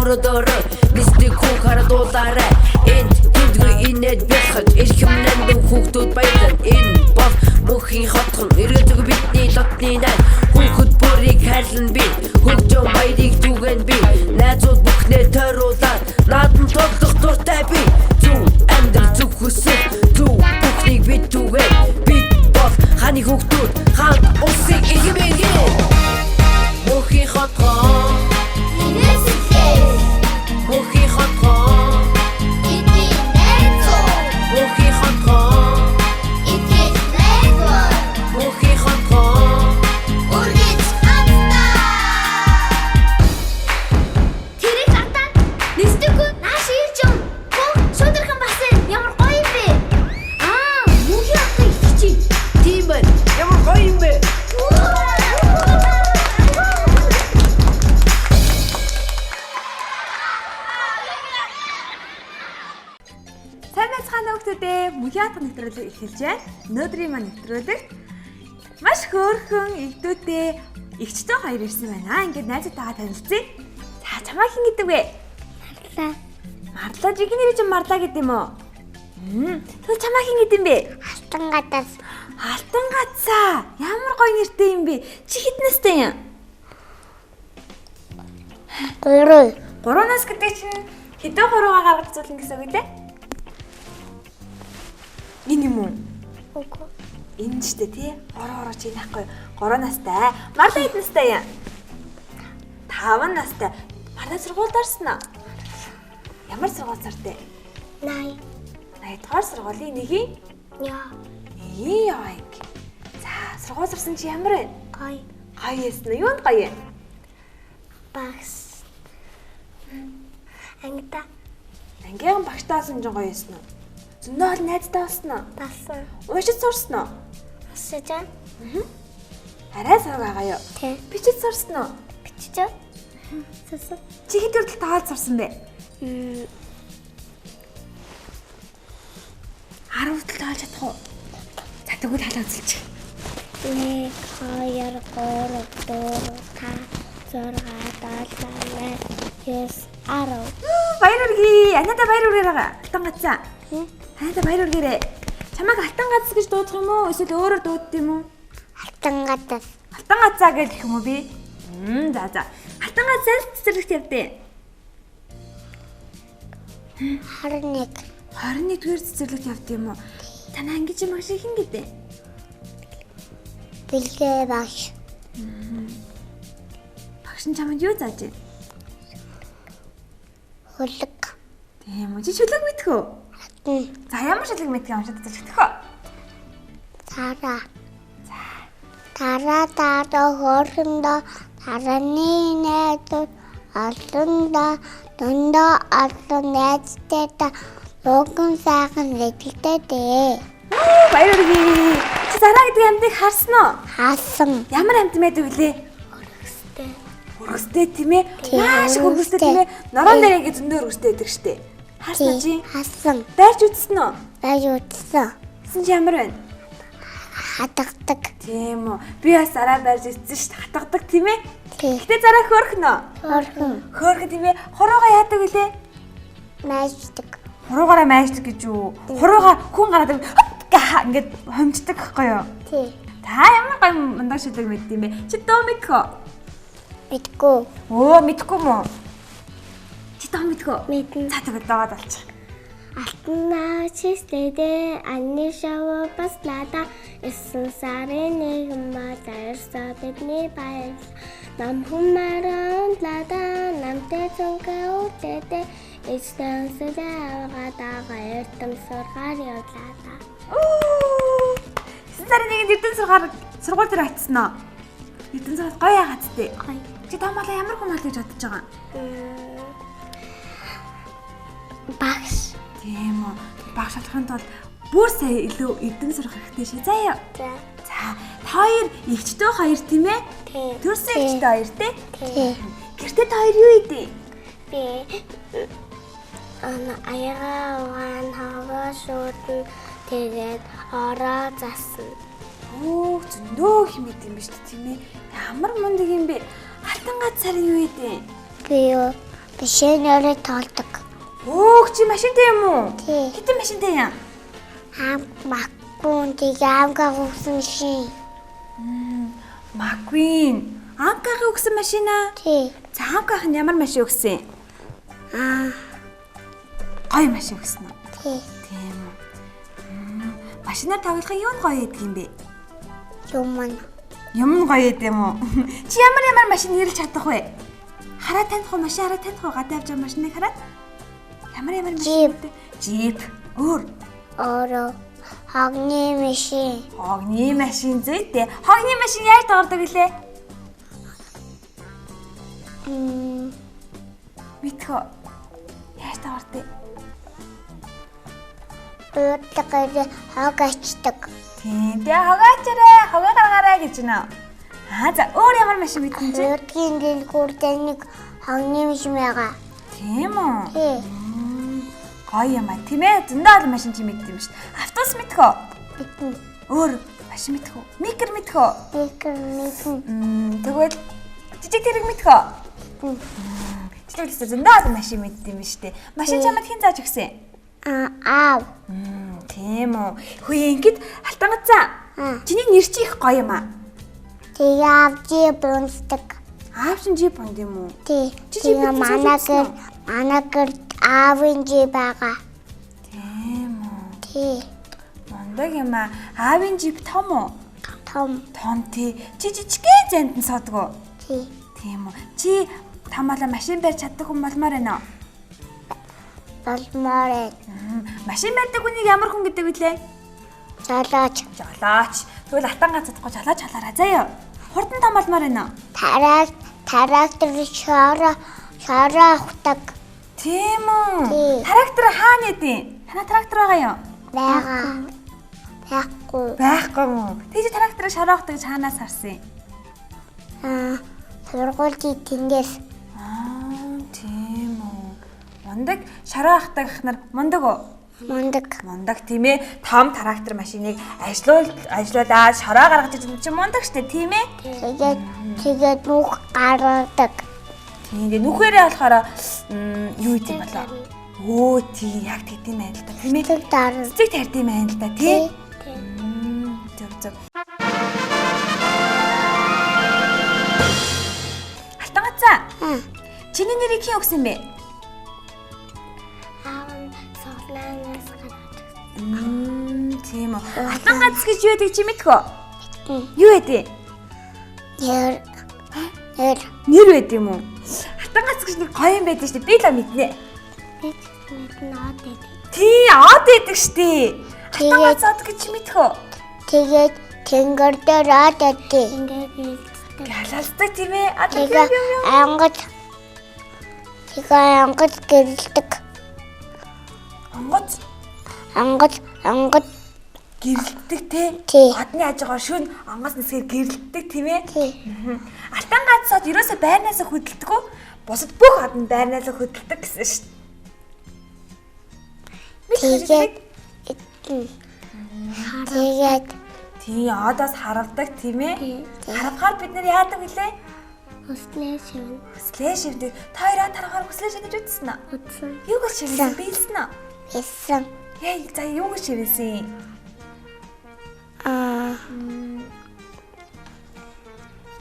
өрөөдөрөө мистик хүүхара дуулаарай энд тэндгүй инээд бяхаж эрхэмнэн хүүхдүүд баялан энэ бол мөнхийн хотхон ирээдүг бидний дотны найз хүүхэд бүрийг хайрлан би хөгжөө баярыг түгэн би найзууд бүхнээ тойруулаад наадан тоглох дуртай би зүг амьдрал зүг хүсэл зүг бүхнийг бид түгэн бид бол ханы хүүхдүүд хаалт улсыг ихэмээгээ мөнхийн хотхон мөнхийн хотхон бидний найзууд мөнхийн хотхон эцэг найзууд мөнхийн хотхон үргэлж хамтдаа тэрэг хатаа нэстэггүй нааш ирж юм боо шудархан басан ямар гоё юм бэ мөнхийн хотын ихчий тийм байна ямар гоё юм бэ Сайн байцгаана хүүхдүүдээ мөнхийн хотын нэвтрүүлэг эхэлж байна. Өнөөдрийн маань нэвтрүүлэгт маш хөөрхөн игдүүтэй эгчтэй хоёр ирсэн байна. Ингээд найзуудтайгаа танилцъя. За чамаа хэн гэдэг вэ? Марлаа жигний нэр чинь Марлаа гэдэг юм уу? Тэгвэл чамаа хэн гэдэг юм бэ? алтан гадаас Алтан гацаа. Ямар гоё нэртэй юм бэ? Чи хэд настай юм? 3 3 нас гэдэг чинь хэдэн хуруугаа гаргаж зүүлэн гэсэн үг дээ? Энэ юм уу? үгүй Энэ ч дээ тий. Ороо чи нахгүй. 3 настай. Марлаа хэд настай юм? 5 настай. Марлаа сургуульд орсон уу? Ямар сургууль суртай? 8 80-р сургуулийн нэгийн яа яа. За, сургууль сурсан чи ямар вэ? гоё Гоё ясна. Юунд гоё юм? багс ангита Ангийн багтаасан ч гоё ясна. Зөндөө хол найзтай болсон уу? басан Уушид сурсан уу? асажаа Арай сар байгаа юу? тэ Бичиж сурсан уу? бичиж сасаа Чи хэд хүртэл таалж сурсан бэ? 10 хүртэл таалж чадах уу? За тэгвэл халаа үзэлчих. 1 2 3 4 5 6 7 8 10 Баяр хүргэе. Анада баяр хүргээрээ. Алтан гацаа. Анада баяр хүргээрээ. Чамайг алтан гац гэж дуудах юм уу? Эсвэл өөрөөр дууддаг юм уу? алтан гадаас Алтан гацаа гэж гэх юм уу би? За. Алтан гацаа цэцэрлэгт явдээ. 21 21-р цэцэрлэгт явдээ юм уу? Танай ангиж юм шиг хэн гэдэг? бэлгээ багш Багш нь чамд юу зааж байна? хөлөг Тийм үү? Чи шүлэг мэдэх үү? За ямар шүлэг мэдэх юм шиг татаж өгөх үү? тараа хоорондоо тараны найзууд олондоо дундаа олон найзтай та логон сайхан дэглэтэй дээ Баяр хүргэе. Чи зараа гэдэг амьтыг харсан уу? хаасан Ямар амьт байдаг вүлээ? Өргөстэй тийм ээ. Тийм, Маш их өргөстэй тийм ээ. Норон дээр ингэ зөндөө өргөстэй байдаг штэ. Харсан уу чи? хаасан Байрч үзсэн үү? байж утсан Гэсэн чи ямар байна? хатагдаг Тийм үү. Би бас зараа байрж үзсэн штэ. Хатгадаг тийм ээ. тий Гэтэ зараа хөөрхөн үү? хоорхон Хөөрхөн тийм ээ. Хуруугаа яадаг вүлээ? найздаг Хуруугаараа майждаг гэж юу? Хуруугаа хүн гараад ингээд хомждаг гэхгүй юу? тий Та ямар гоё мундаг шүлэг мэддэм бэ? Чи дөө мэдэх үү? мэдгүй Оо мэдхгүй мүү? Чи дөө мэдэх үү? мэднэ За тэгээд даваад олчих. алтнаа чистэдэ анни шав баслада эсэн сарын нэгэн мадаарсаа бидний баяр нам humаран лада намтэй цонгээ үтэдэ эстэн сэдээ гадаа эрдэм сургаар явлаа Оо! Сарын нэгэнд Эрдэнэ сургууль дээр очсон уу? Эрдэнэ сургууль гоё яагаад тээ? гоё Чи таамаалаа ямар хүмүүс гэж бодож байгаа? багш Тийм үү. Багш болохын тулд бүр сая илүү Эрдэнэ сурах хэрэгтэй шээ. Заяа. за За, хоёр эгчтэй хоёр тийм ээ? тий Төрсөн эгчтэй хоёр тий? тий Гэртээ та хоёр юу ийдээ? би аяга угаан хаваа шууд тэгээд ороо засна Оо, зөндөө хэмэд юм ба шүү дээ тийм ээ. Ямар мундаг юм бэ? Алтан гац сарын юу ийдээ? би юу Машинаараа тоолдог. Өөх чи машинтай юм уу? Тий. Хэдэн машинтай юм? Маккун тэгээ амгаа өгсөн машин. Маквин. Амкаахыг өгсөн машин аа. Тий. За амкаах нь ямар машин өгсөн? Гоё машин өгсөн үү? Тий. Тийм үү. Машинаар тоглохын юу гоё гэдэг юм бэ? Юм гоё гэдэг юм уу? Чи ямар машин нэрлэж чадах вэ? Хараад таних уу машин хараад таних уу гадаа явж байгаа машиныг хараад? Ямар машин? Жип. Өөр. Хогны машин. Хогны машин зүйтэй. Хогны машин яаж тоглодог гэлээ? Мэдхөө. Яаж тоглодог? Дуудлага хог ачдаг. Тийм. Тэгээ хогоочрээ, хогоо гаргаарай гэж нэ. За өөр ямар машин мэдэн чи? Дуудлын дэлгүүртэй нэг хогны машин байгаа. Тийм үү? Тий. Гоё юм аа. Тийм ээ. Зөндөө олон машин чи мэддэм шүү дээ. Автобус мэдхөө. Мэднэ. Өөр машин мэдхөө. Микер мэдхөө. Мэднэ. Тэгвэл жижиг тэрэг мэдхөө. Жижиг тэрэг зөндөө олон машин мэддэм шүү дээ. Машин чамд хэн зааж өгсөн? Аав. Тийм үү. Хөөе ингэд алтангацаа. Чиний нэр чи их гоё юм аа. Тэгээ авчи бунстаг. Аав чинь жип бонд юм уу? Тий. Тэгээ манагэр аавын жип байгаа. Тийм үү. Тий. Мондог юм аа. Аавын жип том уу? Том. Том тий. Чи жижигхэн зэнт нь содгоо. Тий. Тийм үү. Чи тамаалаа машин барьж чаддаг хүн болмоор байна уу? Болмоор. Машин барьдаг хүнийг ямар хүн гэдэг вүлээ? Жолооч. Тэгвэл алтан гацдахгүй жолооч халаарай заяа. Хурдан том болмоор байна уу? Трактор шороо ухдаг. Тийм үү. Тий. Трактор хаана нэдэ? Танаа трактор байгаа юу? Байхгүй. Байхгүй юу? Тэгж тракторыг шороохдаг гэж хаанаас харсан юм? Сургуулийн тэндээс. Тийм үү. Мондог шороохдаг ахнаар мондог уу? Мондог тийм ээ. Том трактор машиныг ажлуулаад шороо гаргаж ирсэн чинь мондог штэ тийм ээ. Тэгээд нүх гаргадаг. Тийм дээ нүхээрээ болохоор юу гэдэг юм болоо? Өө тий яг тэгдэм байл та тийм ээ. Цэцэг тарьдсан байл та тий. Зөв. Алтангацаа. Чиний нэрийг хэн өгсөн бэ? Аав соглоноос гараад. Тийм үү. Алтангац гэж юу гэдэг чи мэдхөө? Юу гэдэг? Нэр байд юм уу? Алтангац гэж нэг гоё юм байдаг шүү дээ. Би л мэднэ. Тий, ад байдаг шүү дээ. Алтангац ад гэж чи мэдхөө? Тэгээд тэнгэр дээр ад байдаг. Галалцдаг тийм ээ. Тэгээд ангад гэрэлдэг. Ангад гэрэлдэг тий. Адны ажгаар шүн ангаас нэсгээр гэрэлдэг тийм ээ. Тий. Алтангацсод ерөөсөө байрнаас хөдөлдөг. Бусад бүх ад нь байрнаас хөдөлдөг гэсэн шүү дээ. Тэгээд тий одоос харавдаг тийм ээ. Харавхаар бид нэр яадаг вүлээ? Хүслээ шивдэг. Та хоёроо тарахаар хүслээ шивдэж үзсэн үү? Үзсэн. Юугаар шивсэн биелсэн үү? Эсэн. Яа за юугаар шивсэн?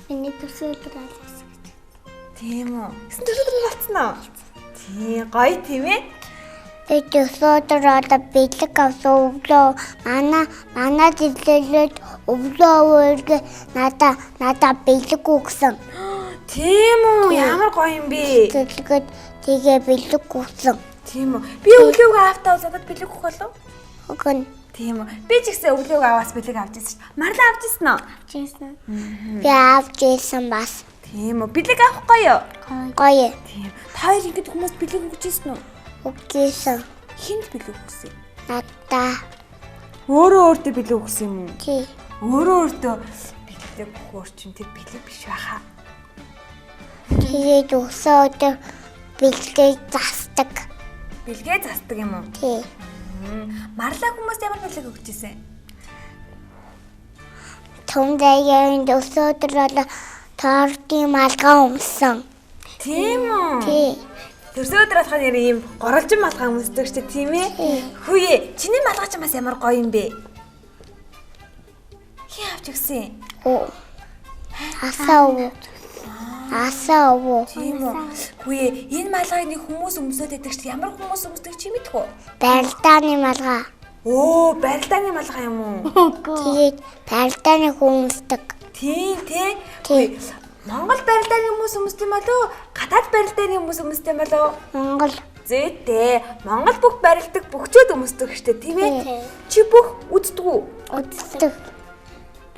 Миний төсөөлөл Тийм үү. Гэсэн төсөөлөл болцсон уу? Тий гоё тийм ээ. Би төсөөлөл бэлэг авсан өглөө манай дэвлэлд өглөө өөргө надаа бэлэг өгсөн. Тийм үү. Ямар гоё юм бэ? Тэгээ бэлэг өгсөн. Тийм үү. Би өглөөг автаа усаад бэлэг өгөх болов? Өгөн. Тийм үү. Би ч гэсэн өглөөг аваас бэлэг авч ирсэн шүү дээ. Марлаа авч ирсэн үү? Авчихсан. Би авч ирсэн бас. Тийм үү. Бэлэг авах гоё. Гоё. Тийм. Та хоёр ингэж хүмүүс бэлэг өгч ирсэн үү? Өгсөн. Хинд бэлэг өгсөн? Надаа. Өөртөө бэлэг өгсөн юм уу? Тий. Өөртөө бэлэг өгөх чинь тэр бэлэг биш байхаа. Тэгээд өсөө өдөр бэлгээ засдаг. Бэлгээ засдаг юм уу? Тий. Марлаа хүмүүст ямар бэлэг өгч ирсэн? Түндэгийн өсөө өдөр тортын малгай өмсөн. Тийм үү? Тий. Төрсөн өдөр болохоо нэр ийм горолжин малгай өмсдөг ч тийм ээ. Хүүе, чиний малгай ч бас ямар гоё юм бэ? Хин авч өгсөн. Асаа уу. Тийм үү. Хүүе, энэ малгайг нэг хүмүүс өмсөд байдаг ч ямар хүмүүс өмсдөг чи мэдэх үү? Барилдааны малгай. Оо, барилдааны малгай юм уу? Тэгээд барилдааны хүмүүсдэг. Тийм тий. Монгол барилдааны хүмүүс өмсдөг юм болов уу? Гадаад барилдааны хүмүүс өмсдөг юм болов уу? Монгол. Зүйтэй. Монгол бүх барилдаг бүгчөөд өмсдөг штэ тийм ээ. Чи бүх үздэг үү? Үздэг.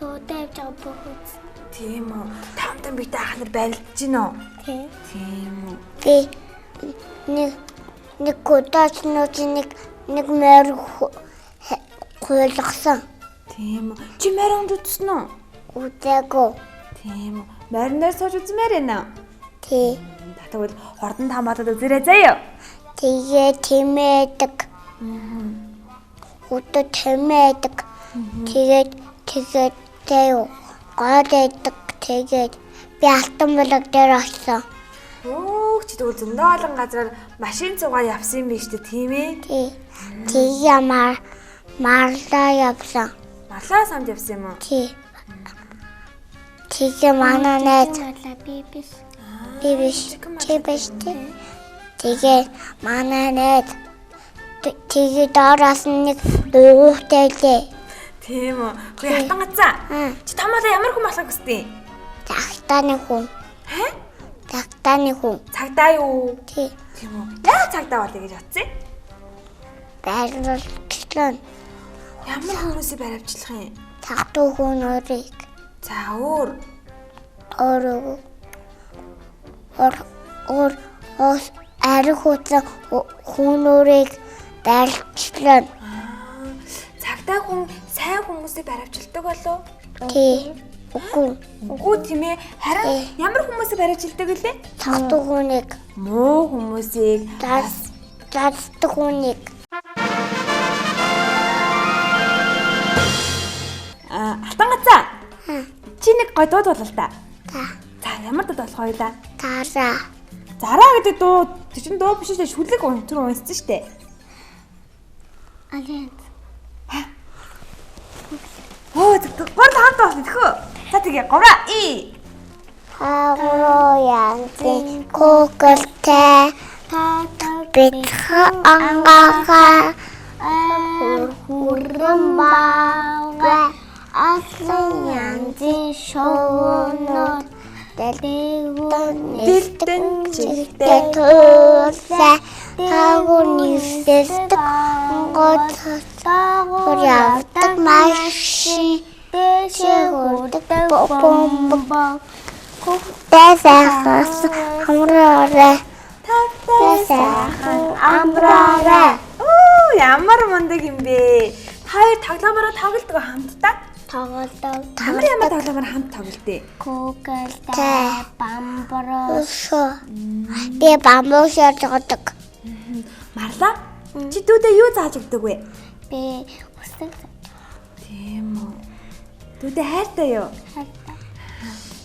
Туутай явж байгаа бүх үз. Тийм үү. Тавтан битэй ах нар барилдаж гинөө. Тийм үү. Би нэг гудаач нэг мөр хуйлгасан. Тийм үү. Чи морин үзсэн үү? Үдээгүй. Тийм үү. Мориноор сууж үзмээр байна. Тий. Тэгвэл хордон тамаадад үзэрэй заяа. Тэгээ тэмээдэг. Үдэ тэмээдэг. Тэгээд тэo гойдаг. Тэгээд би алтан булаг дээр очсон. Оо, чи тэгвэл зөндөө олон газараар машин цугаа явсан юм биш үү, тийм ээ? Тий. Тэгээ марлаа явсан. Марлаа самд явсан юм уу? Тий. Тэгээ манай найз би биш. Чи биш тий. Тэгээ манай найз тэгээ доороос нэг дуухтай лээ. Тийм үү. Хөөе хатан гацаа. Чи томоолоо ямар хүн болох гэстэй? Цагтааны хүн. Цагтааны хүн. Цагдаа юу? Тий. Тийм үү. Яг цагдаа болъё гэж бодсон. Байрлалчлаа. Ямар хүмүүсийг баривчлах юм? Цагтуу хүн өрийг. За өөр. Арих утсан хүн өрийг байрлалчлаа. Цагдаа хүн сайн хүмүүсийг баривчилдаг болов? Тий. Үгүй тийм ээ. Харин ямар хүмүүсийг баривчилдаг вүлээ? Цагтуу хүнийг. Муу хүмүүсийг. Цацдаг хүнийг. Алтан гацаа. Чи нэг гой дууд болол та. За ямар дууд болох байлаа? Зараа гэдэг дуу тэр чин дуу биш үү? Шүлэг өнтөр унссан штэ. Ален. Оо гол хамт байна тэхөө. За тэгээ говраа. Хавроо янзын коколтэй битха ангаха хурхуран бага асан янзын шоонод дэлтэн чигтэй төрсэ тагуунисэст гоцтагур явдаг машин дэшгүрдэг бомбо Тэсахас амраарэ. Тэсахан амраарэ. Оо, ямар мундаг юм бэ? Хоёр тоглоомороо тоглодог хамтдаа? Тоглодог. Ямар тоглоомор хамт тоглолтээ? Кукалтай, бамбороос. Би бамбороосоор тоглодог. Марлаа? Чи дүүдээ юу зааж өгдөг вэ? Би үсэг. Тийм үү. Дүүдээ хайртай юу? Хайртай.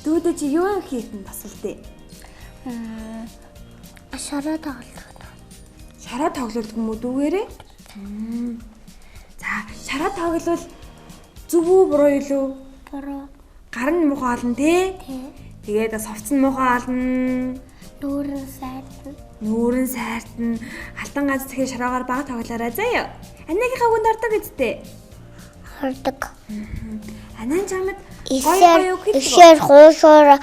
Дүүдээ чи юу хийх нь тасалдээ? Шараа тоглодог. Шараа тоглодог юм уу дүүгээрээ? За, шараа тоглол зөв үү буруу юу? Буруу. Гар нь муухай олно тий? Тэгээд совцсон муухай олно. Нүүрэн сайртан. Алтан ганц тэгэхээр шараагаар бага тоглоорой заяа. Анаагийнхаа хүнд ордог гэдтэй. Ордог. Анаа чамд Исээр хуушуур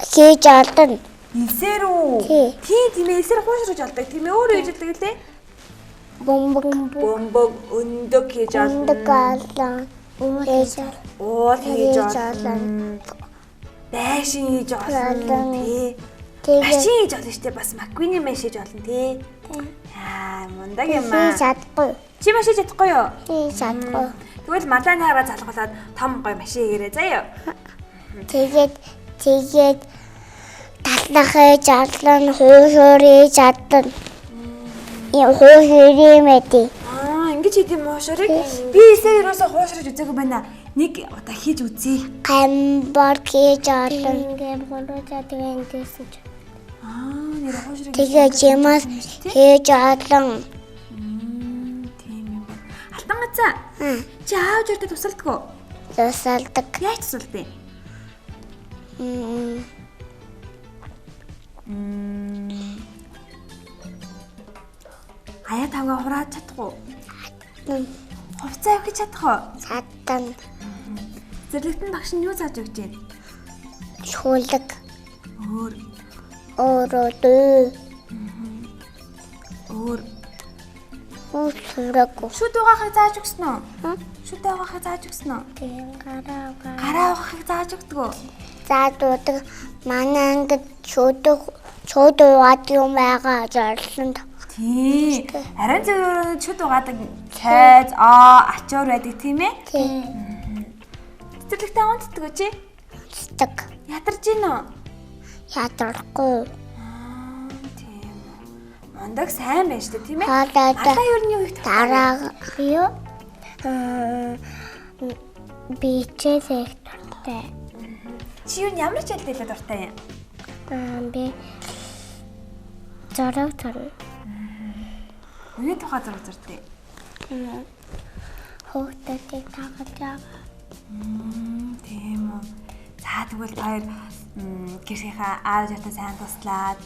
хийж алдана. Исээр үү? Тийм ээ, исээр хуушруулж алдаг. Тийм ээ, өөрөө хийж алдаг лээ. Бомбог өндөг хийж ална. Уул хийж ална. Уул хийж ална. Байшин хийж ална. Тий. Машин хийж ална штэ бас маквины машин хийж ална тий. Мундаг юм аа. Хийж чадахгүй. Чи машин чадахгүй юу? Хийж чадахгүй. Тэгвэл малааны хараа залгуулад том гой машин хийгээрэй заяа. Тэгээд таллах хийж ална, хуушуур хийж ална. Ийм хуушуур юм ээ. Ингэж хийдэм хуушуурыг би эсээ ерөөсө хуушурж үзээгүй байна. Нэг удаа хийж үзье. Гамбар хийж ална. Ингээд болоо чадвэн гэсэн ч. Нэр хуушрыг. Тэгээ жимас хийж олон. Тийм юм байна. Алтан гацаа. Чи аав жирдэ тусалдаг уу? Тусалдаг. Яаж тусалдیں۔ Хаяа тавга хураад чадах уу? Хувцас авах чадах уу? Сатан. Зэрлэгтэн багш нь юу зааж өгч байна? Шүүлэг. Өөр Хүүсрэг. шүд угаахыг зааж өгсөн үү? Шүд угаахыг зааж өгсөн үү? Тийм гараа. Гараа угаахыг зааж өгдөг үү? Заадуудаг манай ангид шууд угаад юм байгаа зорлонд. Тий. Арай зөв шүд угаадаг цайз, ачуур байдаг тийм ээ? Тийм. Цэцэрлэгтээ унтдаг уу чи? Стэг. Ядарч гин үү? Ядарахгүй. Тийм. Мондог сайн байна шүү дээ тийм ээ? Хаалаа Алаа юу нэг дараа юу? Бичээ сектортай. Чи юу ямар ч хэлдэлээ дуртай юм? Би зураг зурна. Үний тухай зураг зурдаг. Хүүхдүүдийг тагаж байгаа. Тийм үү. За тэгвэл хоёр гэрхийнхаа аав жартай сайн туслаад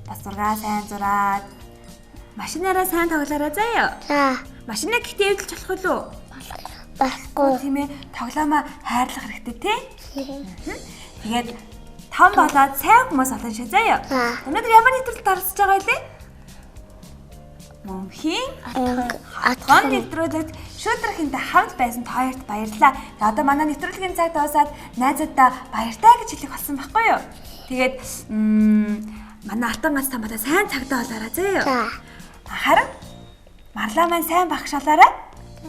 бас зураг сайн зураад машинаараа сайн тоглоорой заяа. За, Машинаа гэхдээ эвдэлж болох уу? байхгүй. Тийм ээ. Тоглоомоо хайрлах хэрэгтэй тий? Тэгээд том болоод сайн хүмүүс олон шүү заяа. За. Өнөөдөр ямар нэвтрүүлэлт оролцож байгаа вэ? Мөнхийн атган нэвтрүүлэгт шүүтрхэнтэй хамт байсан хоёрт баярлалаа. За одоо манай нэвтрүүлгийн цаг дуусаад найзуудаа баяртай гэж хэлэх болсон байхгүй юу? Тэгээд манай алтан гац тамаатай сайн цагдаа болоорой заяа. За. Харин Марлаа маань сайн багш болоорой.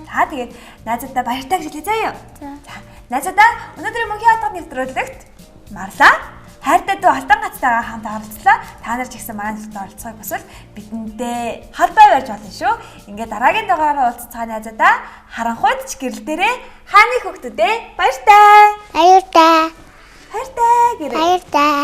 За тэгээд найзуудаа баяртай гэж хэлье заяа. За найзуудаа өнөөдрийн мөнхийн атган нэвтрүүлэгт Марлаа хайртай дүү алтан гацтайгаа хамт оролцлоо. Та нар ч ихсэн манай нэвтрүүлэгт оролцохыг хүсвэл бидэндээ холбоо барьж болно шүү. Ингээд дараагийн дугаараар уулзцаа найзуудаа харанхуйд ч гэрэл дээрээ хааны хүүхдүүдээ баяртай. Баяртай. Баяртай гэрээ. Баяртай.